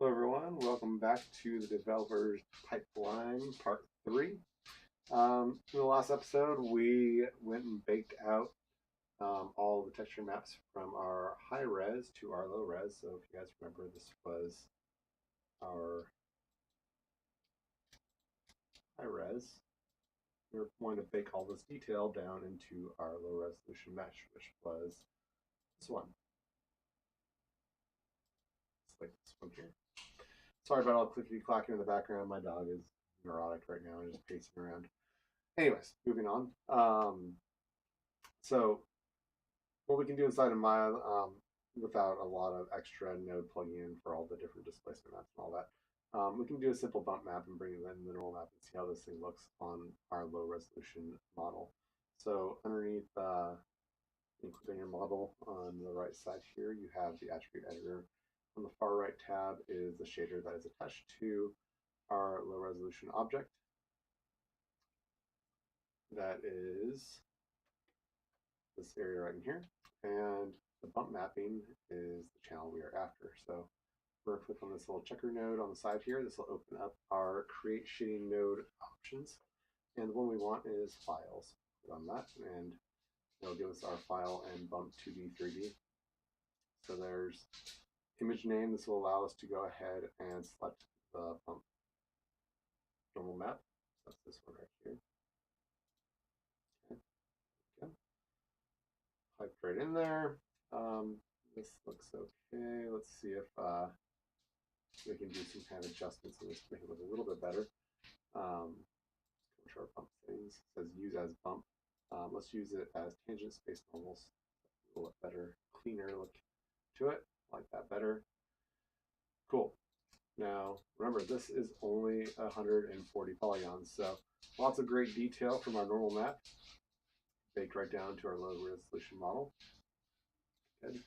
Hello everyone, welcome back to the Developers Pipeline Part 3. In the last episode, we went and baked out all the texture maps from our high res to our low res. So if you guys remember, this was our high res. We were going to bake all this detail down into our low resolution mesh, which was this one. It's like this one here. Sorry about all the clickety clacking in the background. My dog is neurotic right now and just pacing around. Anyways, moving on. So what we can do inside of Maya, without a lot of extra node plugging in for all the different displacement maps and all that, we can do a simple bump map and bring it in the normal map and see how this thing looks on our low resolution model. So underneath, including your model on the right side here, you have the attribute editor. On the far right tab is the shader that is attached to our low resolution object. That is this area right in here. And the bump mapping is the channel we are after. So we're going to click on this little checker node on the side here. This will open up our create shading node options. And the one we want is files. Click on that and it'll give us our file and bump 2D, 3D. So there's image name. This will allow us to go ahead and select the bump normal map. That's this one right here. Okay. Pipe right in there. This looks okay. Let's see if we can do some kind of adjustments in this to make it look a little bit better. Go to our bump settings. It says use as bump. Let's use it as tangent space normals. A little bit better, cleaner look to it. I like that better. Cool. Now, remember, this is only 140 polygons, so lots of great detail from our normal map, baked right down to our low resolution model. Good.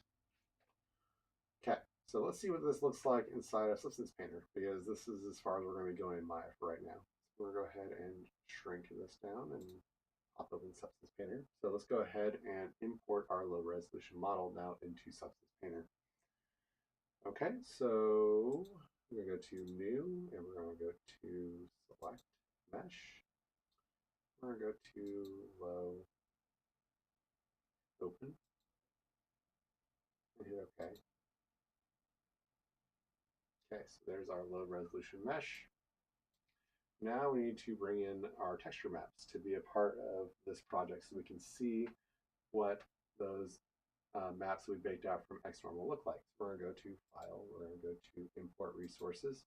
Okay, so let's see what this looks like inside of Substance Painter, because this is as far as we're going to be going in Maya for right now. So we're going to go ahead and shrink this down and pop open Substance Painter. So let's go ahead and import our low resolution model now into Substance Painter. Okay, so we're going to go to New, and we're going to go to Select Mesh. We're going to go to Low, Open, and hit OK. Okay, so there's our low resolution mesh. Now we need to bring in our texture maps to be a part of this project so we can see what those maps we baked out from XNormal look like. So we're going to go to File, we're going to go to Import Resources,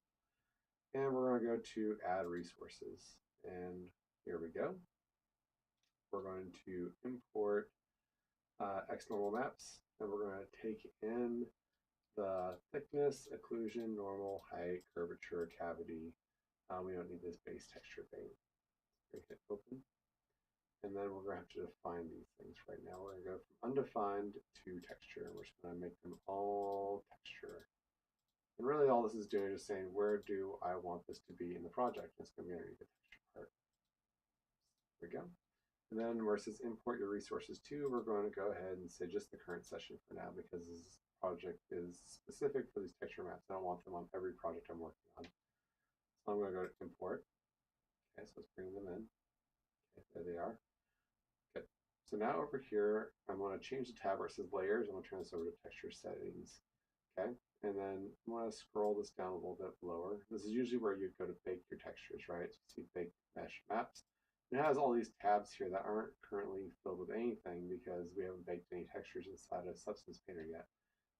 and we're going to go to Add Resources. And here we go. We're going to import XNormal maps, and we're going to take in the thickness, occlusion, normal, height, curvature, cavity. We don't need this base texture thing. We're going to hit open. And then we're going to have to define these things right now. We're going to go from undefined to texture. We're just going to make them all texture. And really all this is doing is just saying, where do I want this to be in the project? It's going to be underneath the texture part. There we go. And then where it says import your resources to, we're going to go ahead and say just the current session for now, because this project is specific for these texture maps. I don't want them on every project I'm working on. So I'm going to go to import. Okay, so let's bring them in. Okay, there they are. Good. So now over here, I'm going to change the tab where it says layers. I'm going to turn this over to texture settings. Okay, and then I'm going to scroll this down a little bit lower. This is usually where you go to bake your textures, right? So see bake mesh maps. It has all these tabs here that aren't currently filled with anything because we haven't baked any textures inside of Substance Painter yet.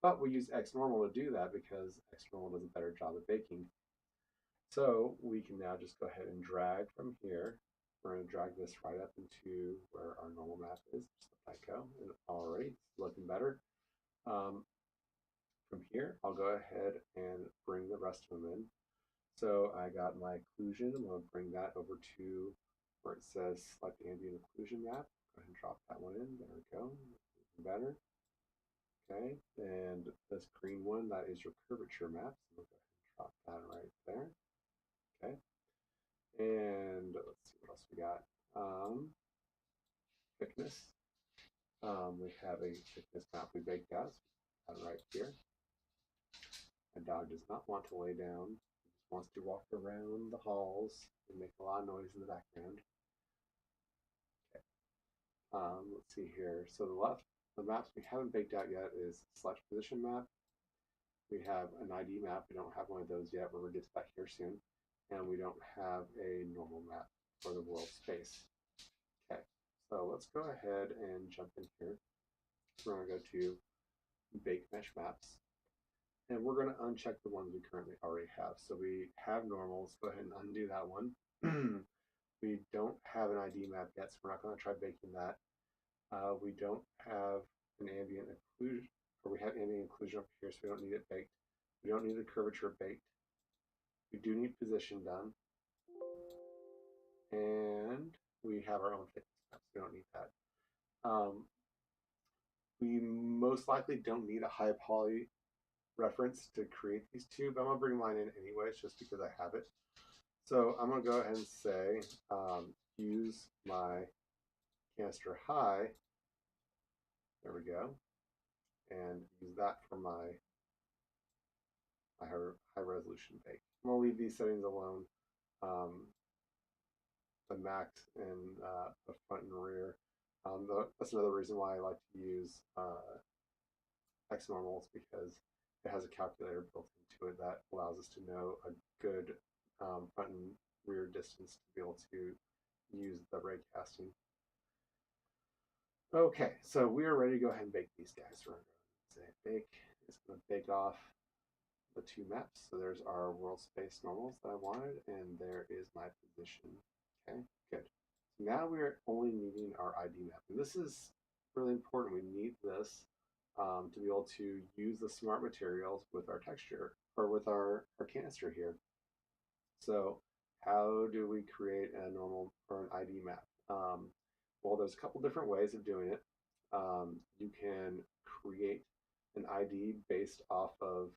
But we use XNormal to do that because XNormal does a better job at baking. So we can now just go ahead and drag from here. We're going to drag this right up into where our normal map is. Just let that go. And already it's looking better. From here, I'll go ahead and bring the rest of them in. So I got my occlusion. I'm going to bring that over to where it says select ambient occlusion map. Go ahead and drop that one in. There we go. Even better. Okay, and this green one, that is your curvature map. So we'll go ahead and drop that right there. Okay, and let's see what else we got. Thickness. We have a thickness map we baked out. So right here. I dog does not want to lay down. He just wants to walk around the halls and make a lot of noise in the background. Okay. Let's see here. So the maps we haven't baked out yet is select position map. We have an ID map. We don't have one of those yet, but we'll get to that here soon. And we don't have a normal map for the world space. Okay, so let's go ahead and jump in here. We're going to go to Bake Mesh Maps. And we're going to uncheck the ones we currently already have. So we have normals. Go ahead and undo that one. We don't have an ID map yet, so we're not going to try baking that. We don't have an ambient occlusion, or we have ambient occlusion up here, so we don't need it baked. We don't need the curvature baked. We do need position done. And we have our own thickness map, so we don't need that. We most likely don't need a high poly reference to create these two, but I'm going to bring mine in anyways, just because I have it. So I'm going to go ahead and say, use my canister high. There we go. And use that for my high resolution bake. I'm going to leave these settings alone. The max and the front and rear. That's another reason why I like to use X normals, because it has a calculator built into it that allows us to know a good front and rear distance to be able to use the ray casting. Okay, so we are ready to go ahead and bake these guys. We're going to say bake. It's going to bake off the two maps. So there's our world space normals that I wanted, and there is my position. Okay, good. So now we're only needing our ID map. And this is really important. We need this to be able to use the smart materials with our texture, or with our canister here. So how do we create a normal or an ID map? Well, there's a couple different ways of doing it. You can create an ID based off of,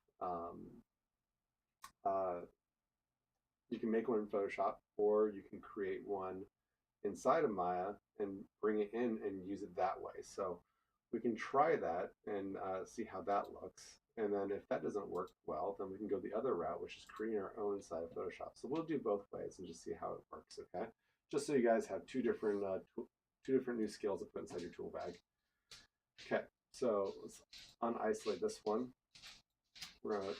you can make one in Photoshop, or you can create one inside of Maya and bring it in and use it that way. So we can try that and see how that looks. And then if that doesn't work well, then we can go the other route, which is creating our own inside of Photoshop. So we'll do both ways and just see how it works, okay? Just so you guys have two different new skills to put inside your tool bag. Okay, so let's unisolate this one. We're going to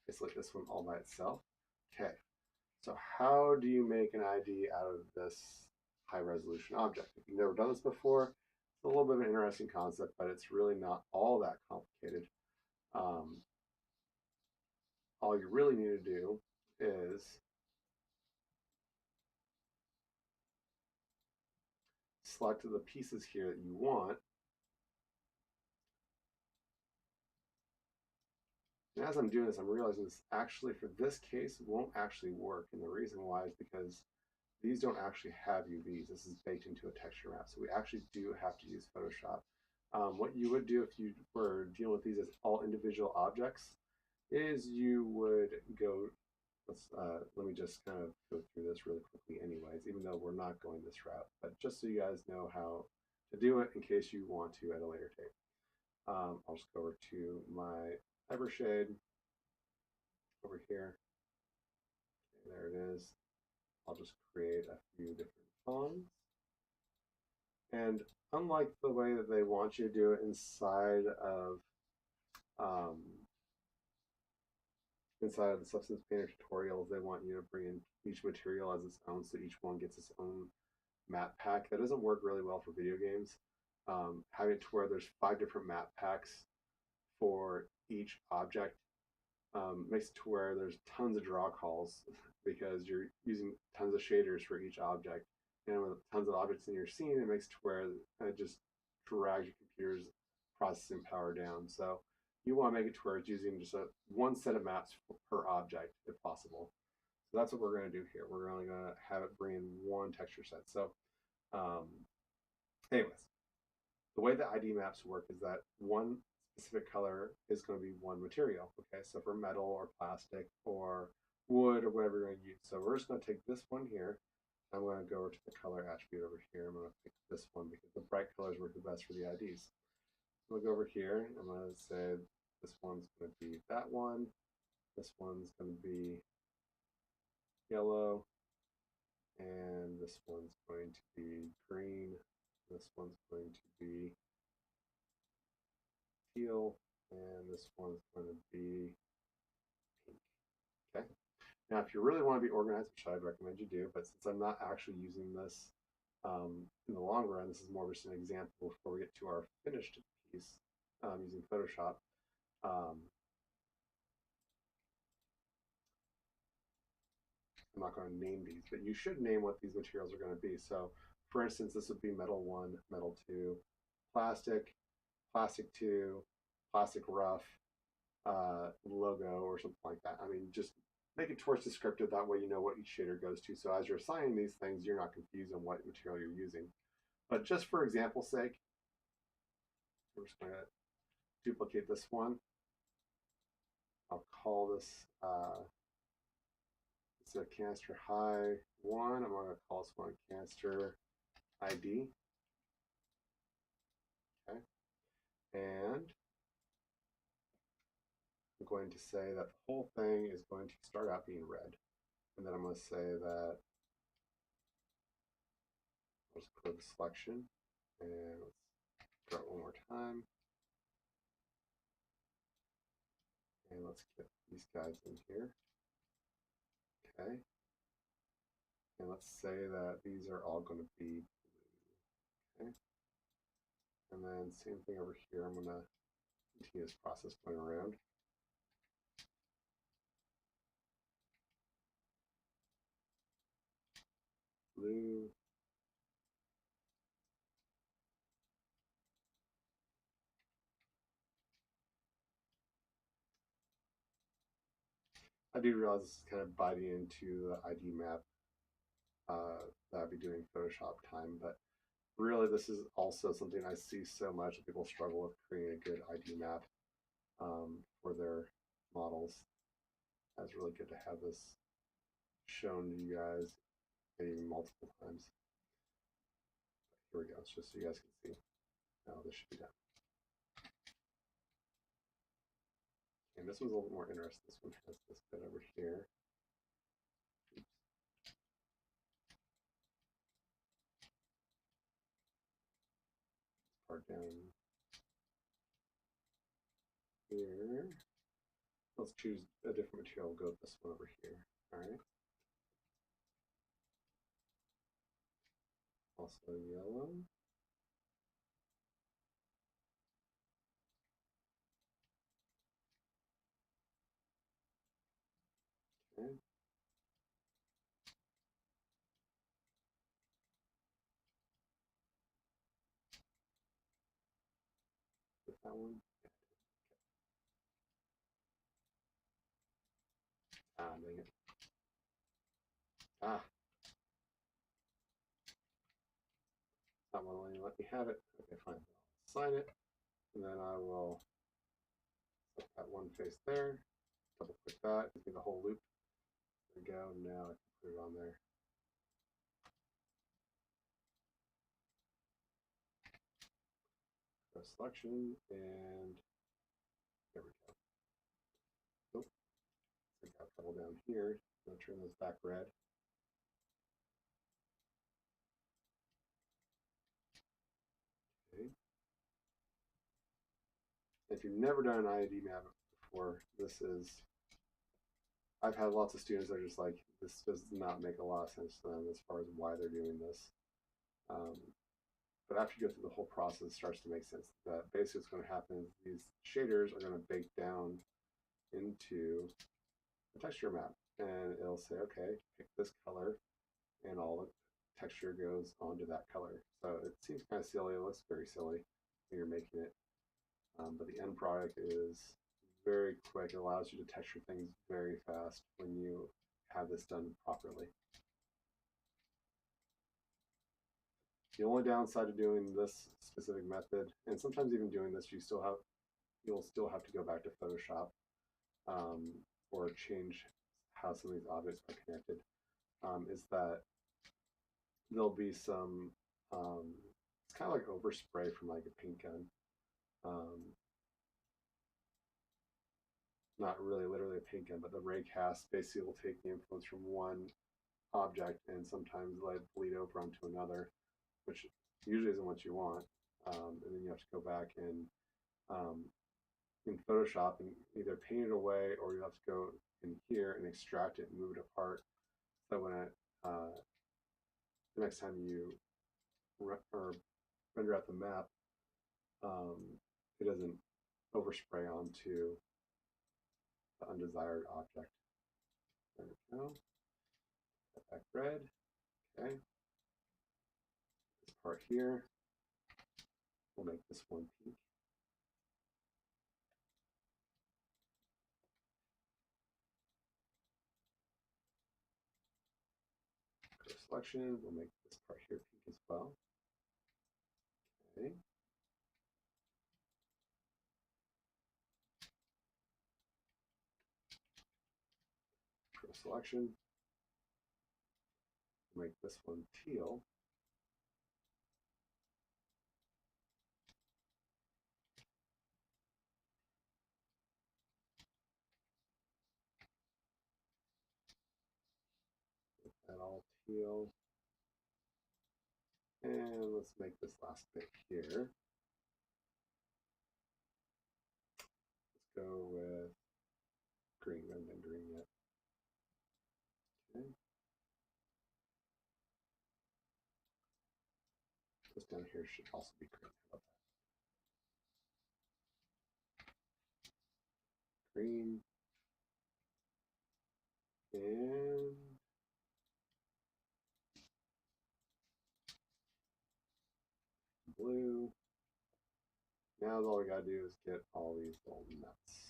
isolate this one all by itself. Okay, so how do you make an ID out of this high resolution object? If you've never done this before, it's a little bit of an interesting concept, but it's really not all that complicated. All you really need to do is select the pieces here that you want. And as I'm doing this, I'm realizing this actually, for this case, won't actually work. And the reason why is because these don't actually have UVs. This is baked into a texture map. So we actually do have to use Photoshop. What you would do if you were dealing with these as all individual objects is you would go, let me just kind of go through this really quickly anyways, even though we're not going this route, but just so you guys know how to do it in case you want to at a later date. I'll just go over to my Evershade over here. Okay, there it is. I'll just create a few different tones. And unlike the way that they want you to do it inside of the Substance Painter tutorials, they want you to bring in each material as its own, so each one gets its own map pack. That doesn't work really well for video games. Having it to where there's 5 different map packs for each object makes it to where there's tons of draw calls because you're using tons of shaders for each object. And with tons of objects in your scene, it makes it to where it just drags your computer's processing power down. So you want to make it to where it's using just one set of maps per object if possible. So that's what we're going to do here. We're only going to have it bring in one texture set. So anyways, the way the ID maps work is that one specific color is going to be one material. Okay, so for metal or plastic or wood or whatever you're going to use. So we're just going to take this one here. I'm going to go over to the color attribute over here. I'm going to pick this one because the bright colors work the best for the IDs. I'm going to go over here. I'm going to say This one's going to be that one. This one's going to be yellow. And this one's going to be green. This one's going to be teal. And this one's going to be pink. Okay. Now, if you really want to be organized, which I'd recommend you do, but since I'm not actually using this in the long run, this is more just an example before we get to our finished piece using Photoshop. I'm not going to name these, but you should name what these materials are going to be. So, for instance, this would be metal 1, metal 2, plastic, plastic 2, plastic rough, logo, or something like that. I mean, just make it towards descriptive. That way you know what each shader goes to. So as you're assigning these things, you're not confused on what material you're using. But just for example's sake, we're just going to duplicate this one. I'll call this it's a canister high 1. I'm going to call this one canister ID. Okay. And I'm going to say that the whole thing is going to start out being red. And then I'm going to say that I'll just go to selection and let's draw it one more time. And let's get these guys in here. Okay. And let's say that these are all going to be blue. Okay. And then same thing over here. I'm going to continue this process going around. Blue. I do realize this is kind of biting into the ID map that I'd be doing Photoshop time, but really this is also something I see so much that people struggle with creating a good ID map for their models. That's really good to have this shown to you guys maybe multiple times. Here we go, it's just so you guys can see. Now this should be done. And this one's a little more interesting. This one has this bit over here. Oops. This part down here. Let's choose a different material. We'll go with this one over here. All right. Also yellow. Okay. With that one. Ah, dang it. Ah. Not willing to let me have it. Okay, fine. I'll sign it. And then I will set that one face there. Double click that. Give me the whole loop. There we go. Now I can put it on there. Go selection and there we go. Nope. I got a couple down here. I'm going to turn those back red. Okay. If you've never done an ID map before, this is, I've had lots of students that are just like, this does not make a lot of sense to them as far as why they're doing this. But after you go through the whole process, it starts to make sense. That basically what's going to happen is these shaders are going to bake down into the texture map. And it'll say, okay, pick this color, and all the texture goes onto that color. So it seems kind of silly. It looks very silly when you're making it. But the end product is very quick. It allows you to texture things very fast when you have this done properly. The only downside of doing this specific method, and sometimes even doing this, you'll still have to go back to Photoshop or change how some of these objects are connected, is that there'll be some, it's kind of like overspray from like a paint gun. not really literally a paint gun, but the ray cast basically will take the influence from one object and sometimes let it bleed over onto another, which usually isn't what you want. And then you have to go back and in Photoshop and either paint it away, or you have to go in here and extract it and move it apart. So when it, the next time you render out the map, it doesn't overspray onto the undesired object. There we go. Set back red. Okay. This part here, we'll make this one pink. Go to selection, we'll make this part here pink as well. Okay. Go to selection, make this one teal. Make that all teal. And let's make this last bit here. Let's go with green rather than green yet. Okay. This down here should also be green. How about that? Green. And blue. Now all we gotta do is get all these little nuts.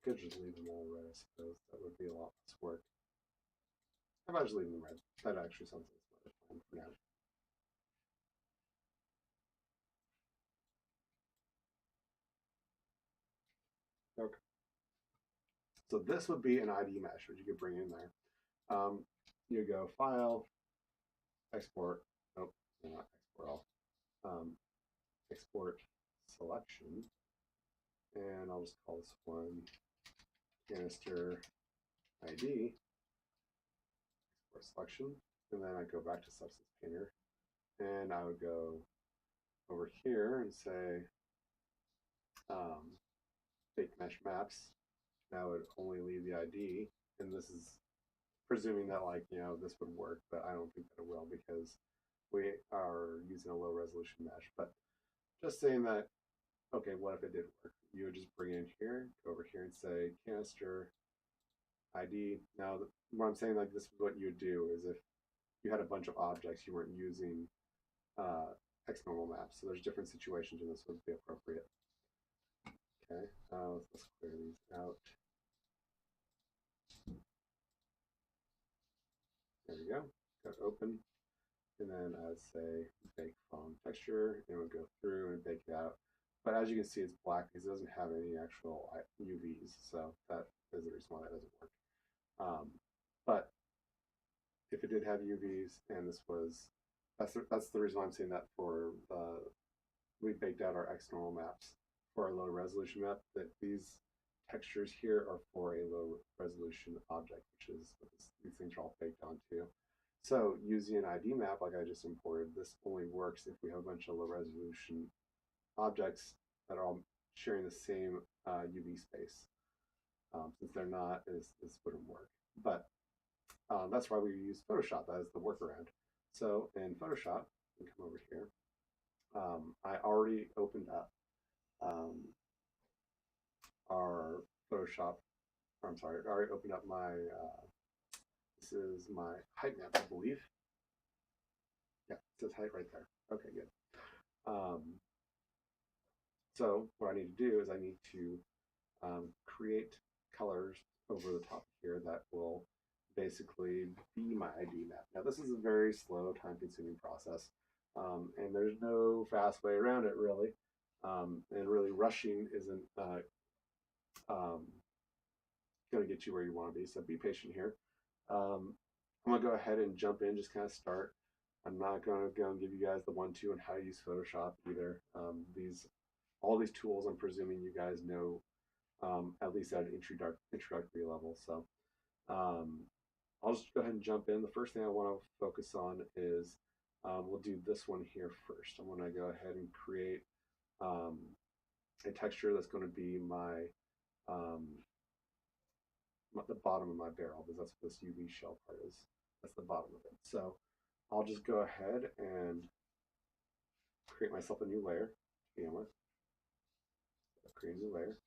I could just leave them all red, I suppose. That would be a lot less work. How about just leaving them red? That actually sounds like a smarter plan for now. Okay. So this would be an ID mesh, which you could bring in there. You go File, Export. Nope, not Export All. Export Selection, and I'll just call this one Canister ID. Export Selection, and then I go back to Substance Painter, and I would go over here and say Fake Mesh Maps. Now I would only leave the ID, and this is presuming that, like, this would work, but I don't think that it will because we are using a low resolution mesh. But just saying that, okay, what if it did work? You would just bring in here, go over here and say Canister ID. Now, what I'm saying, like, this is what you would do is if you had a bunch of objects, you weren't using X normal maps. So there's different situations and this would be appropriate. Okay, let's clear these out. There we go. Go to open, and then I'd say bake from texture, and it would go through and bake it out. But as you can see, it's black because it doesn't have any actual UVs, so that is the reason why that doesn't work. But if it did have UVs, and this was, that's the reason why I'm saying that for we baked out our X normal maps for our low resolution map, that these textures here are for a low resolution object, which is what these things are all baked onto. So using an ID map like I just imported, this only works if we have a bunch of low resolution objects that are all sharing the same UV space. Since they're not, this wouldn't work. But that's why we use Photoshop as the workaround. So in Photoshop, we come over here. I already opened up our Photoshop. I'm sorry, I already opened up my, this is my height map, I believe. Yeah, it says height right there. Okay, good. So what I need to do is I need to create colors over the top here that will basically be my ID map. Now this is a very slow, time-consuming process. And there's no fast way around it really. And really rushing isn't um, going to get you where you want to be. So be patient here. I'm going to go ahead and jump in, just kind of start. I'm not going to go and give you guys the 1-2 on how to use Photoshop either. All these tools, I'm presuming you guys know at least at an introductory level. So um, I'll just go ahead and jump in. The first thing I want to focus on is we'll do this one here first. I'm going to go ahead and create um, a texture that's going to be um, the bottom of my barrel, because that's what this UV shell part is. That's the bottom of it. So I'll just go ahead and create myself a new layer to begin with. Create a new layer.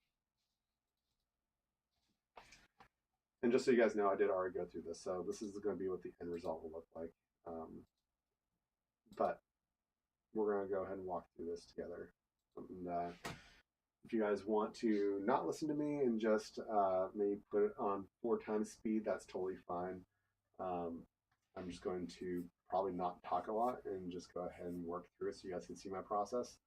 And just so you guys know, I did already go through this. So this is going to be what the end result will look like. But we're going to go ahead and walk through this together. And if you guys want to not listen to me and just maybe put it on 4 times speed, that's totally fine. I'm just going to probably not talk a lot and just go ahead and work through it so you guys can see my process.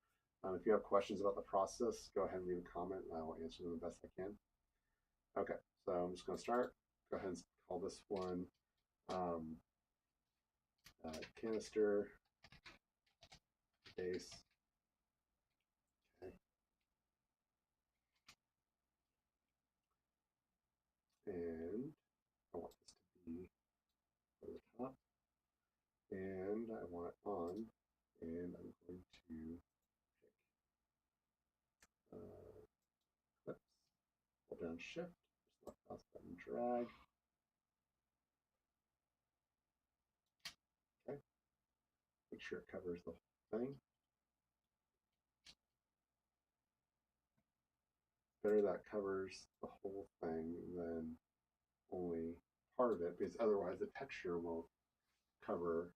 If you have questions about the process, go ahead and leave a comment and I will answer them the best I can. Okay, so I'm just going to start. Go ahead and call this one canister base. Okay. And I want this to be over the top. And I want it on. And I'm going to pick clips. Hold down shift. Just left mouse button drag. Okay. Make sure it covers the whole thing. Better that covers the whole thing than only part of it, because otherwise the texture won't cover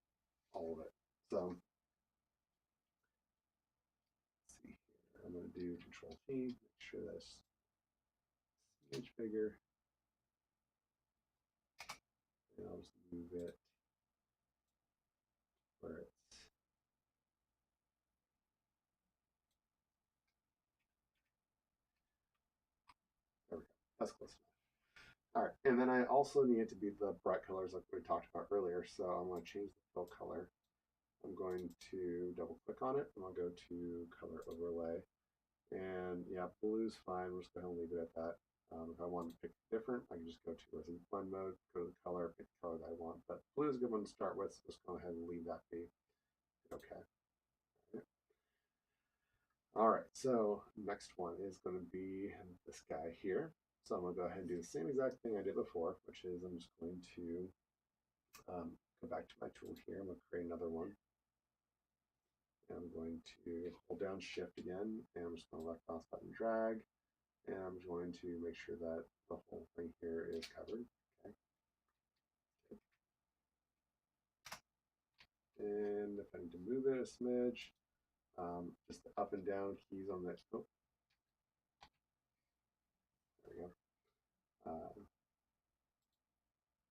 all of it. So let's see here. I'm going to do Control T, make sure that's a smidge bigger. And I'll just move it where it's there we go. That's close enough. All right, and then I also need it to be the bright colors like we talked about earlier. So I'm going to change the fill color. I'm going to double click on it and I'll go to color overlay. And yeah, blue's fine. We're just going to leave it at that. If I want to pick different, I can just go to resin blend mode, go to the color, pick the color that I want. But blue is a good one to start with, so just go ahead and leave that be. Okay. All right, so next one is going to be this guy here. So I'm going to go ahead and do the same exact thing I did before, which is I'm just going to go back to my tool here. I'm going to create another one. And I'm going to hold down shift again, and I'm just going to left mouse button drag. And I'm going to make sure that the whole thing here is covered. Okay. And if I need to move it a smidge, just the up and down keys on the, oh, there we go.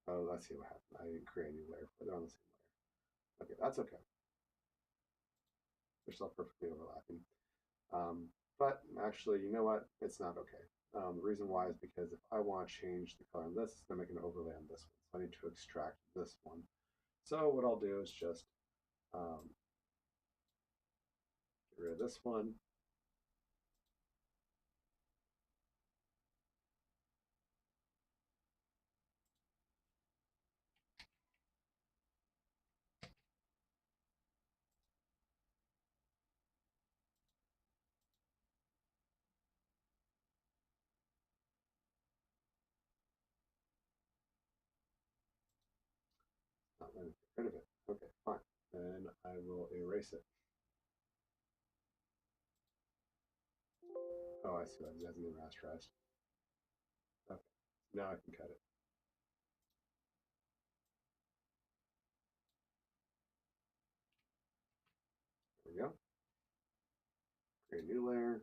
Oh, let's see what happened. I didn't create a new layer for it. They're on the same layer. Okay, that's okay. They're still perfectly overlapping. But actually, you know what? It's not okay. The reason why is because if I want to change the color on this, it's going to make an overlay on this one. So I need to extract this one. So what I'll do is just get rid of this one. Not letting me get rid of it. Okay, fine. Then I will erase it. Oh, I see. That hasn't been rasterized. Okay, now I can cut it. There we go. Create a new layer.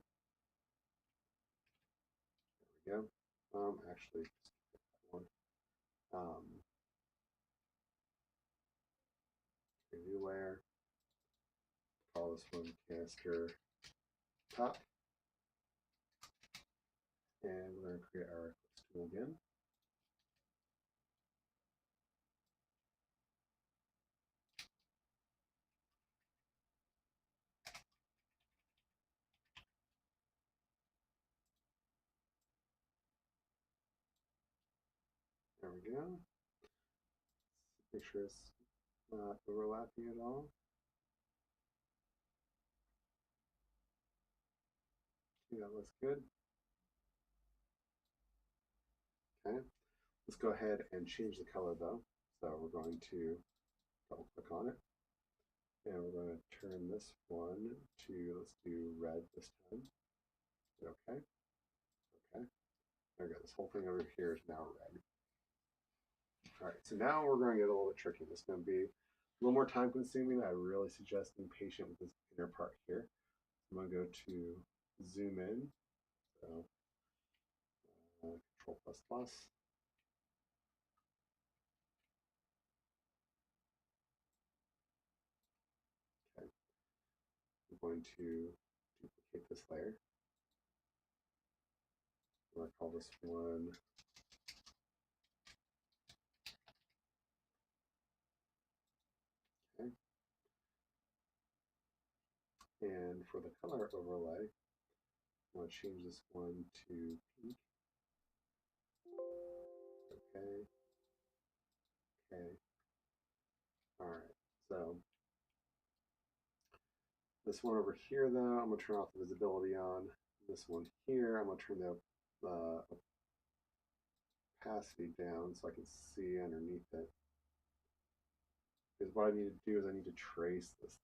There we go. Actually, just that one. Create a new layer. this one canister top. And we're going to create our eclipse tool again. There we go. Make sure it's not overlapping at all. Okay, that looks good. Okay, let's go ahead and change the color though. So we're going to double click on it. And we're going to turn this one to, let's do red this time. Okay. Okay. There we go. This whole thing over here is now red. All right, so now we're going to get a little bit tricky. This is going to be a little more time consuming. I really suggest being patient with this inner part here. I'm going to go to zoom in. So Control plus plus. Okay. I'm going to duplicate this layer. I'm going to call this one okay. And for the color overlay, I'm going to change this one to pink. Okay. Okay. All right. So this one over here, though, I'm going to turn off the visibility on. This one here, I'm going to turn the opacity down so I can see underneath it. Because what I need to do is I need to trace this thing.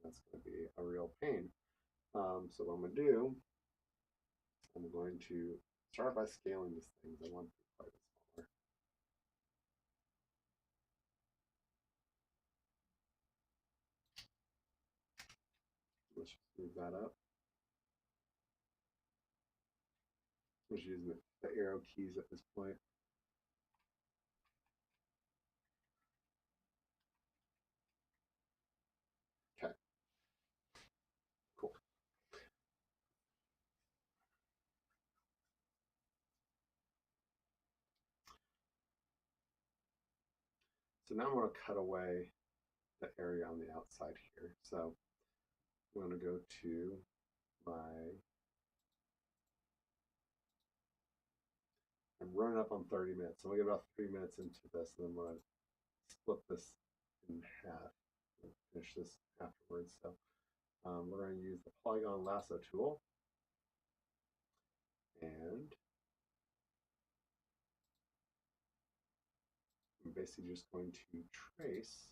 That's going to be a real pain. So what I'm going to do, I'm going to start by scaling these things. I want to be quite a bit smaller. Let's just move that up. I'm just using the arrow keys at this point. Okay. Cool. So now I'm going to cut away the area on the outside here. So I'm going to go to I'm running up on 30 minutes. So I'm going to get about 3 minutes into this, and I'm going to split this in half and finish this afterwards. So we're going to use the Polygon Lasso tool. And I'm basically just going to trace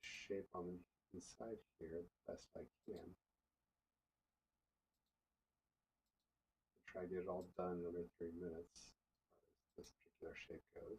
the shape on the inside here the best I can. Try to get it all done in under 3 minutes as this particular shape goes.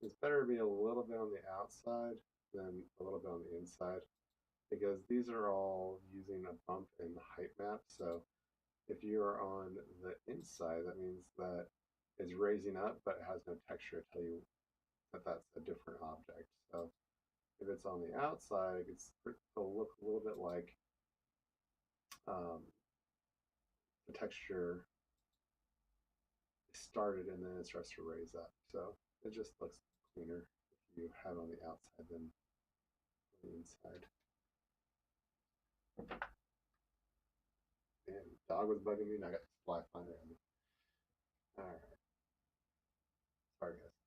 It's better to be a little bit on the outside than a little bit on the inside, because these are all using a bump in the height map. So if you're on the inside, that means that it's raising up, but it has no texture to tell you that that's a different object. So if it's on the outside, it'll look a little bit like the texture started and then it starts to raise up. So it just looks cleaner if you have it on the outside than on the inside. And the dog was bugging me, and I got the fly finder on me. All right. Sorry, guys.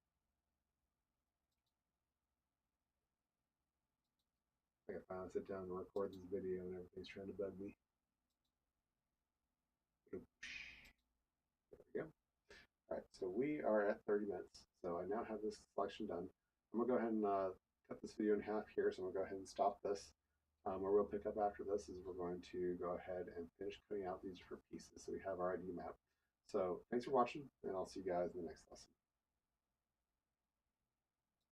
I can finally sit down and record this video and everything's trying to bug me. There we go. All right, so we are at 30 minutes. So I now have this selection done. I'm gonna go ahead and cut this video in half here. So I'm gonna go ahead and stop this. Where we'll pick up after this is we're going to go ahead and finish cutting out these different pieces so we have our ID map. So thanks for watching, and I'll see you guys in the next lesson.